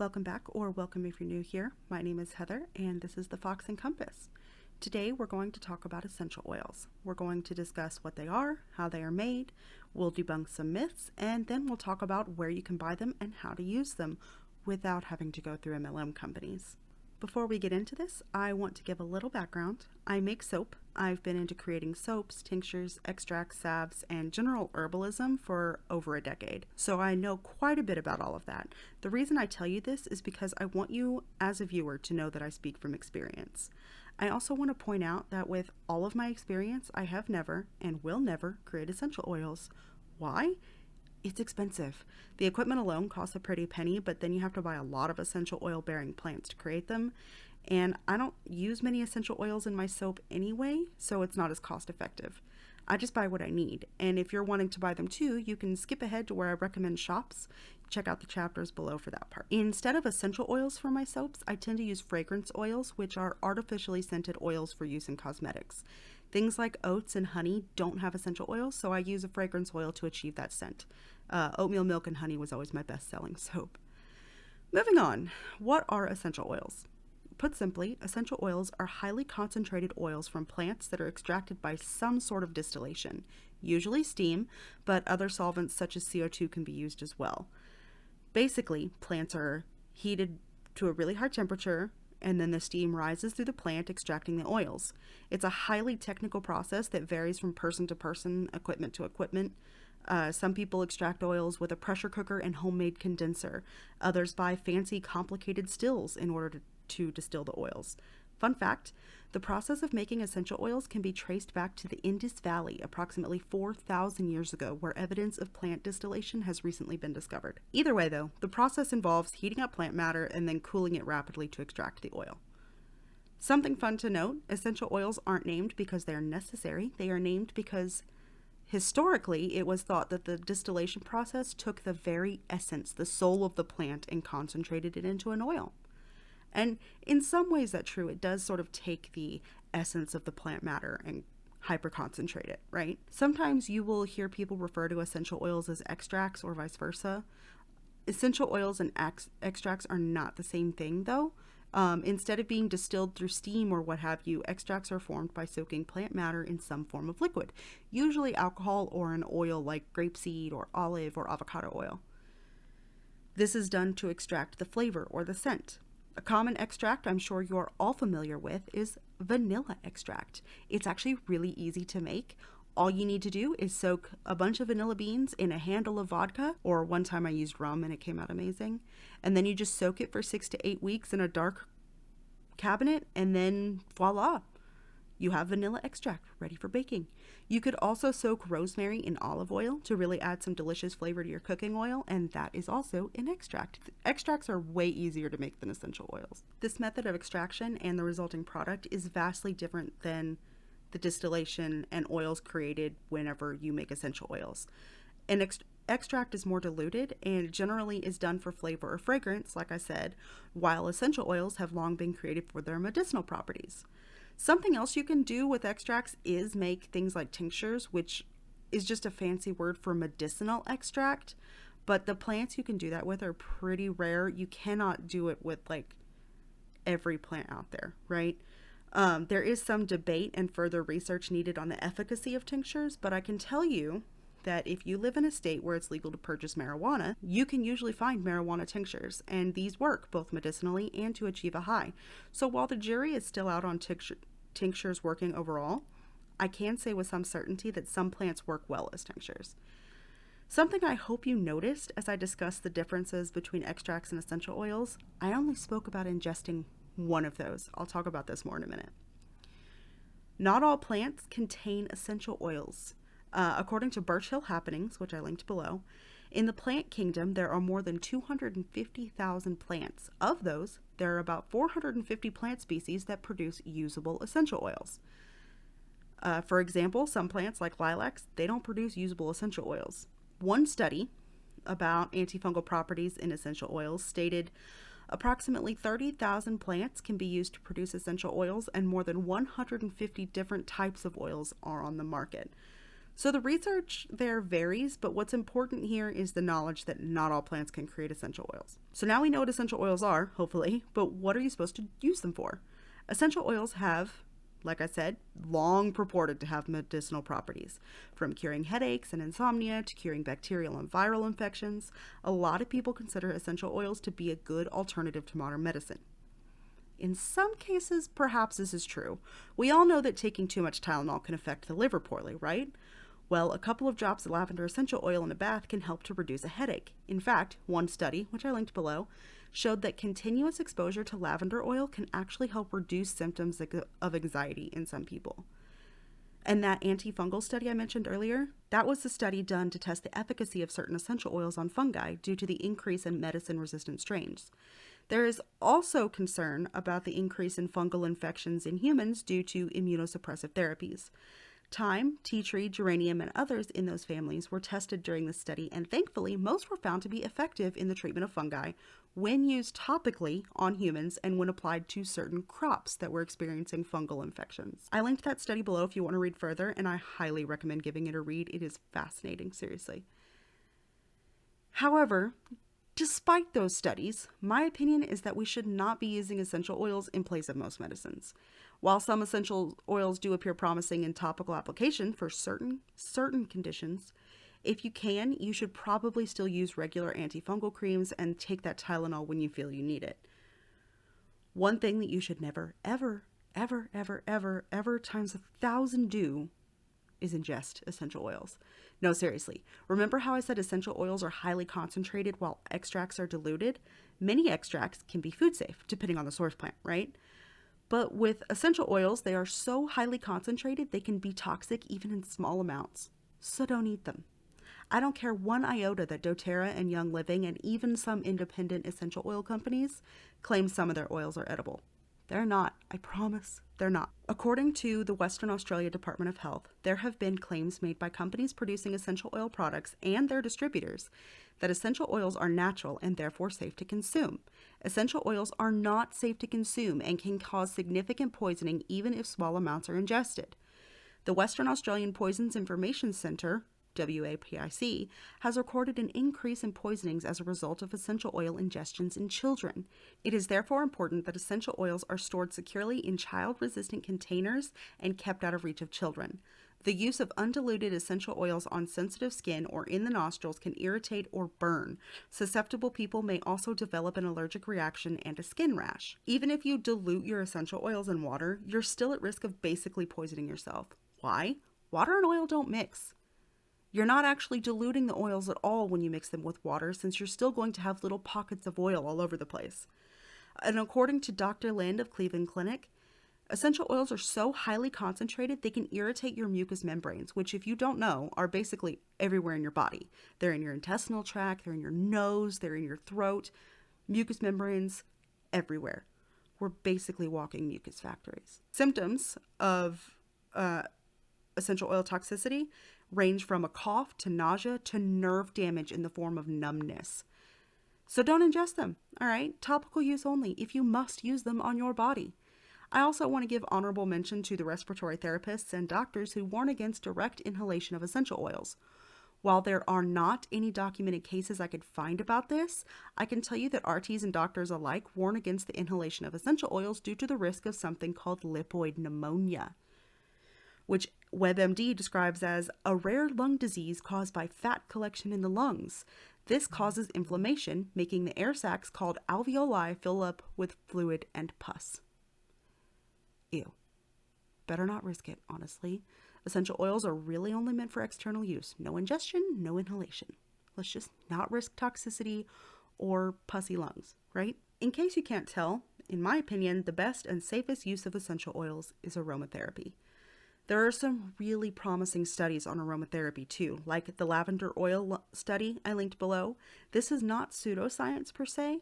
Welcome back, or welcome if you're new here. My name is Heather, and this is the Fox and Compass. Today we're going to talk about essential oils. We're going to discuss what they are, how they are made, we'll debunk some myths, and then we'll talk about where you can buy them and how to use them without having to go through MLM companies. Before we get into this, I want to give a little background. I make soap. I've been into creating soaps, tinctures, extracts, salves, and general herbalism for over a decade. So I know quite a bit about all of that. The reason I tell you this is because I want you as a viewer to know that I speak from experience. I also want to point out that with all of my experience, I have never and will never create essential oils. Why? It's expensive. The equipment alone costs a pretty penny, but then you have to buy a lot of essential oil bearing plants to create them. And I don't use many essential oils in my soap anyway, so it's not as cost effective. I just buy what I need. And if you're wanting to buy them too, you can skip ahead to where I recommend shops. Check out the chapters below for that part. Instead of essential oils for my soaps, I tend to use fragrance oils, which are artificially scented oils for use in cosmetics. Things like oats and honey don't have essential oils, so I use a fragrance oil to achieve that scent. Oatmeal milk and honey was always my best-selling soap. Moving on, what are essential oils? Put simply, essential oils are highly concentrated oils from plants that are extracted by some sort of distillation, usually steam, but other solvents such as CO2 can be used as well. Basically, plants are heated to a really high temperature, and then the steam rises through the plant, extracting the oils. It's a highly technical process that varies from person to person, equipment to equipment. Some people extract oils with a pressure cooker and homemade condenser. Others buy fancy, complicated stills in order to distill the oils. Fun fact, the process of making essential oils can be traced back to the Indus Valley approximately 4,000 years ago, where evidence of plant distillation has recently been discovered. Either way though, the process involves heating up plant matter and then cooling it rapidly to extract the oil. Something fun to note, essential oils aren't named because they are necessary. They are named because historically it was thought that the distillation process took the very essence, the soul of the plant, and concentrated it into an oil. And in some ways that's true. It does sort of take the essence of the plant matter and hyper concentrate it, right? Sometimes you will hear people refer to essential oils as extracts or vice versa. Essential oils and extracts are not the same thing though. Instead of being distilled through steam or what have you, extracts are formed by soaking plant matter in some form of liquid, usually alcohol or an oil like grapeseed or olive or avocado oil. This is done to extract the flavor or the scent. A common extract I'm sure you're all familiar with is vanilla extract. It's actually really easy to make. All you need to do is soak a bunch of vanilla beans in a handle of vodka, or one time I used rum and it came out amazing. And then you just soak it for 6 to 8 weeks in a dark cabinet, and then voila, you have vanilla extract ready for baking. You could also soak rosemary in olive oil to really add some delicious flavor to your cooking oil, and that is also an extract. Extracts are way easier to make than essential oils. This method of extraction and the resulting product is vastly different than the distillation and oils created whenever you make essential oils. An extract is more diluted and generally is done for flavor or fragrance, like I said, while essential oils have long been created for their medicinal properties. Something else you can do with extracts is make things like tinctures, which is just a fancy word for medicinal extract, but the plants you can do that with are pretty rare. You cannot do it with like every plant out there, right? There is some debate and further research needed on the efficacy of tinctures, but I can tell you that if you live in a state where it's legal to purchase marijuana, you can usually find marijuana tinctures, and these work both medicinally and to achieve a high. So while the jury is still out on tinctures working overall, I can say with some certainty that some plants work well as tinctures. Something I hope you noticed as I discussed the differences between extracts and essential oils, I only spoke about ingesting one of those. I'll talk about this more in a minute. Not all plants contain essential oils. According to Birch Hill Happenings, which I linked below, in the plant kingdom, there are more than 250,000 plants. Of those, there are about 450 plant species that produce usable essential oils. For example, some plants like lilacs, they don't produce usable essential oils. One study about antifungal properties in essential oils stated approximately 30,000 plants can be used to produce essential oils, and more than 150 different types of oils are on the market. So the research there varies, but what's important here is the knowledge that not all plants can create essential oils. So now we know what essential oils are, hopefully, but what are you supposed to use them for? Essential oils have, like I said, long purported to have medicinal properties. From curing headaches and insomnia to curing bacterial and viral infections, a lot of people consider essential oils to be a good alternative to modern medicine. In some cases, perhaps this is true. We all know that taking too much Tylenol can affect the liver poorly, right? Well, a couple of drops of lavender essential oil in a bath can help to reduce a headache. In fact, one study, which I linked below, showed that continuous exposure to lavender oil can actually help reduce symptoms of anxiety in some people. And that antifungal study I mentioned earlier, that was the study done to test the efficacy of certain essential oils on fungi due to the increase in medicine-resistant strains. There is also concern about the increase in fungal infections in humans due to immunosuppressive therapies. Thyme, tea tree, geranium, and others in those families were tested during the study, and thankfully, most were found to be effective in the treatment of fungi when used topically on humans and when applied to certain crops that were experiencing fungal infections. I linked that study below if you want to read further, and I highly recommend giving it a read. It is fascinating, seriously. However, despite those studies, my opinion is that we should not be using essential oils in place of most medicines. While some essential oils do appear promising in topical application for certain conditions, if you can, you should probably still use regular antifungal creams and take that Tylenol when you feel you need it. One thing that you should never, ever, ever, ever, ever, ever times 1,000 do is ingest essential oils. No, seriously. Remember how I said essential oils are highly concentrated while extracts are diluted? Many extracts can be food safe, depending on the source plant, right? But with essential oils, they are so highly concentrated, they can be toxic even in small amounts. So don't eat them. I don't care one iota that doTerra and Young Living and even some independent essential oil companies claim some of their oils are edible. They're not. I promise they're not. According to the Western Australia Department of Health, there have been claims made by companies producing essential oil products and their distributors that essential oils are natural and therefore safe to consume. Essential oils are not safe to consume and can cause significant poisoning even if small amounts are ingested. The Western Australian Poisons Information Centre, WAPIC, has recorded an increase in poisonings as a result of essential oil ingestions in children. It is therefore important that essential oils are stored securely in child-resistant containers and kept out of reach of children. The use of undiluted essential oils on sensitive skin or in the nostrils can irritate or burn. Susceptible people may also develop an allergic reaction and a skin rash. Even if you dilute your essential oils in water, you're still at risk of basically poisoning yourself. Why? Water and oil don't mix. You're not actually diluting the oils at all when you mix them with water, since you're still going to have little pockets of oil all over the place. And according to Dr. Lind of Cleveland Clinic, essential oils are so highly concentrated they can irritate your mucous membranes, which, if you don't know, are basically everywhere in your body. They're in your intestinal tract, they're in your nose, they're in your throat, mucous membranes everywhere. We're basically walking mucus factories. Symptoms of essential oil toxicity range from a cough to nausea to nerve damage in the form of numbness. So don't ingest them, all right? Topical use only if you must use them on your body. I also want to give honorable mention to the respiratory therapists and doctors who warn against direct inhalation of essential oils. While there are not any documented cases I could find about this, I can tell you that RTs and doctors alike warn against the inhalation of essential oils due to the risk of something called lipoid pneumonia, which WebMD describes as a rare lung disease caused by fat collection in the lungs. This causes inflammation, making the air sacs called alveoli fill up with fluid and pus. Ew. Better not risk it, honestly. Essential oils are really only meant for external use. No ingestion, no inhalation. Let's just not risk toxicity or pussy lungs, right? In case you can't tell, in my opinion, the best and safest use of essential oils is aromatherapy. There are some really promising studies on aromatherapy too, like the lavender oil study I linked below. This is not pseudoscience per se.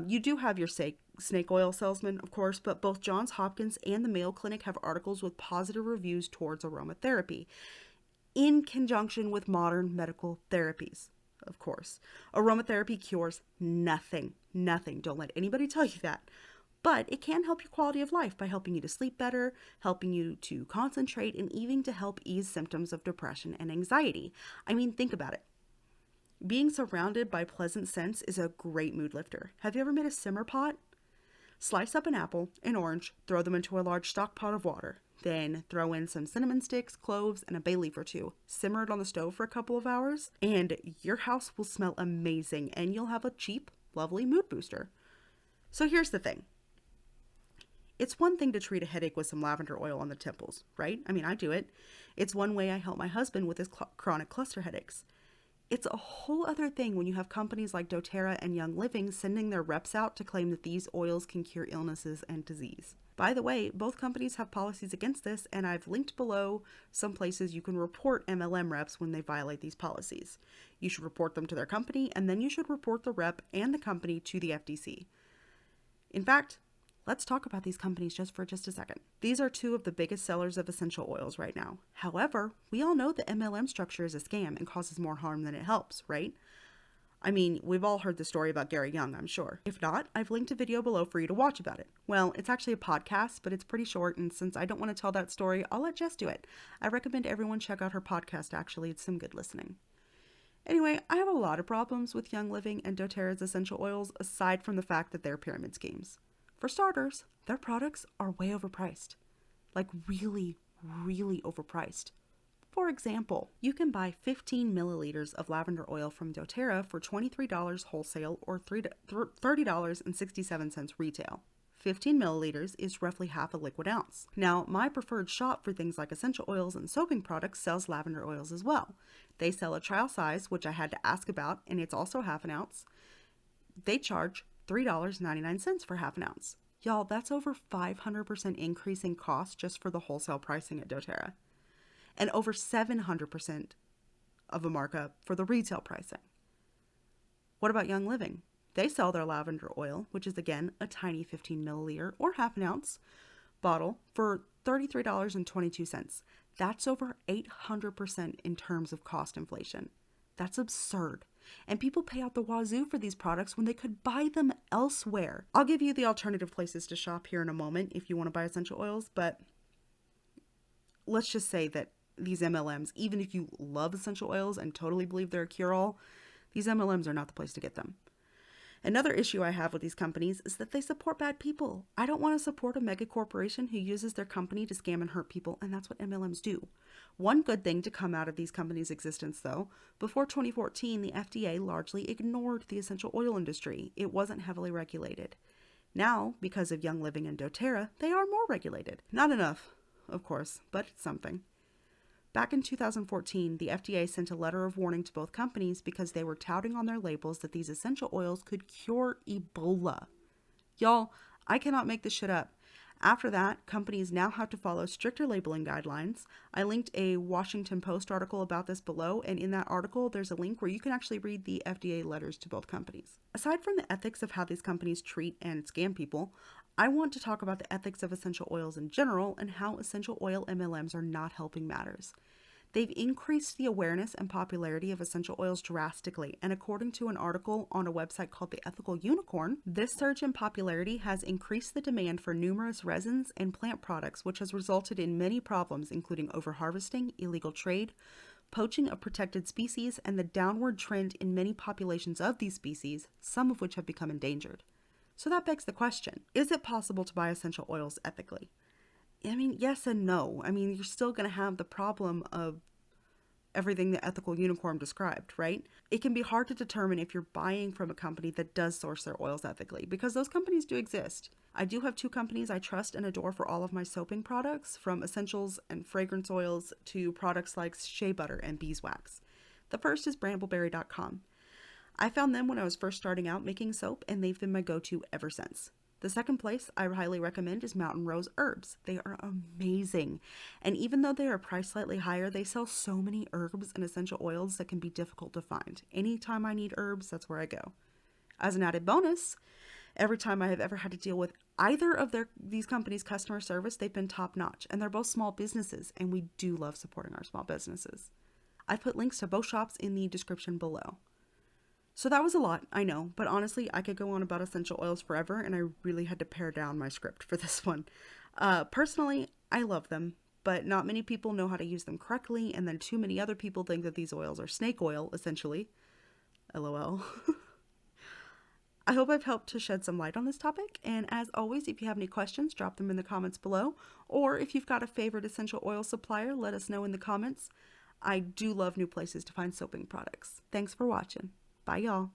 You do have your snake oil salesman, of course, but both Johns Hopkins and the Mayo Clinic have articles with positive reviews towards aromatherapy in conjunction with modern medical therapies, of course. Aromatherapy cures nothing. Don't let anybody tell you that. But it can help your quality of life by helping you to sleep better, helping you to concentrate, and even to help ease symptoms of depression and anxiety. I mean, think about it. Being surrounded by pleasant scents is a great mood lifter. Have you ever made a simmer pot? Slice up an apple, an orange, throw them into a large stock pot of water. Then throw in some cinnamon sticks, cloves, and a bay leaf or two. Simmer it on the stove for a couple of hours, and your house will smell amazing, and you'll have a cheap, lovely mood booster. So here's the thing. It's one thing to treat a headache with some lavender oil on the temples, right? I mean, I do it. It's one way I help my husband with his chronic cluster headaches. It's a whole other thing when you have companies like doTerra and Young Living sending their reps out to claim that these oils can cure illnesses and disease. By the way, both companies have policies against this, and I've linked below some places you can report MLM reps when they violate these policies. You should report them to their company, and then you should report the rep and the company to the FTC. In fact, let's talk about these companies just a second. These are two of the biggest sellers of essential oils right now. However, we all know the MLM structure is a scam and causes more harm than it helps, right? I mean, we've all heard the story about Gary Young, I'm sure. If not, I've linked a video below for you to watch about it. Well, it's actually a podcast, but it's pretty short, and since I don't want to tell that story, I'll let Jess do it. I recommend everyone check out her podcast, actually. It's some good listening. Anyway, I have a lot of problems with Young Living and doTerra's essential oils, aside from the fact that they're pyramid schemes. For starters, their products are way overpriced. Like really, really overpriced. For example, you can buy 15 milliliters of lavender oil from doTerra for $23 wholesale or $30.67 retail. 15 milliliters is roughly half a liquid ounce. Now, my preferred shop for things like essential oils and soaping products sells lavender oils as well. They sell a trial size, which I had to ask about, and it's also half an ounce. They charge $3.99 for half an ounce. Y'all, that's over 500% increase in cost just for the wholesale pricing at doTerra. And over 700% of a markup for the retail pricing. What about Young Living? They sell their lavender oil, which is again a tiny 15 milliliter or half an ounce bottle for $33.22. That's over 800% in terms of cost inflation. That's absurd. And people pay out the wazoo for these products when they could buy them elsewhere. I'll give you the alternative places to shop here in a moment if you want to buy essential oils, but let's just say that these MLMs, even if you love essential oils and totally believe they're a cure-all, these MLMs are not the place to get them. Another issue I have with these companies is that they support bad people. I don't want to support a mega corporation who uses their company to scam and hurt people, and that's what MLMs do. One good thing to come out of these companies' existence, though, before 2014, the FDA largely ignored the essential oil industry. It wasn't heavily regulated. Now, because of Young Living and doTerra, they are more regulated. Not enough, of course, but it's something. Back in 2014, the FDA sent a letter of warning to both companies because they were touting on their labels that these essential oils could cure Ebola. Y'all, I cannot make this shit up. After that, companies now have to follow stricter labeling guidelines. I linked a Washington Post article about this below, and in that article, there's a link where you can actually read the FDA letters to both companies. Aside from the ethics of how these companies treat and scam people, I want to talk about the ethics of essential oils in general and how essential oil MLMs are not helping matters. They've increased the awareness and popularity of essential oils drastically, and according to an article on a website called The Ethical Unicorn, this surge in popularity has increased the demand for numerous resins and plant products, which has resulted in many problems, including overharvesting, illegal trade, poaching of protected species, and the downward trend in many populations of these species, some of which have become endangered. So that begs the question, is it possible to buy essential oils ethically? I mean, yes and no. I mean, you're still going to have the problem of everything the Ethical Unicorn described, right? It can be hard to determine if you're buying from a company that does source their oils ethically, because those companies do exist. I do have two companies I trust and adore for all of my soaping products, from essentials and fragrance oils to products like shea butter and beeswax. The first is brambleberry.com. I found them when I was first starting out making soap, and they've been my go-to ever since. The second place I highly recommend is Mountain Rose Herbs. They are amazing. And even though they are priced slightly higher, they sell so many herbs and essential oils that can be difficult to find. Anytime I need herbs, that's where I go. As an added bonus, every time I have ever had to deal with either of these companies' customer service, they've been top-notch. And they're both small businesses, and we do love supporting our small businesses. I've put links to both shops in the description below. So that was a lot, I know, but honestly, I could go on about essential oils forever, and I really had to pare down my script for this one. Personally, I love them, but not many people know how to use them correctly, and then too many other people think that these oils are snake oil, essentially. LOL. I hope I've helped to shed some light on this topic, and as always, if you have any questions, drop them in the comments below, or if you've got a favorite essential oil supplier, let us know in the comments. I do love new places to find soaping products. Thanks for watching. Bye, y'all.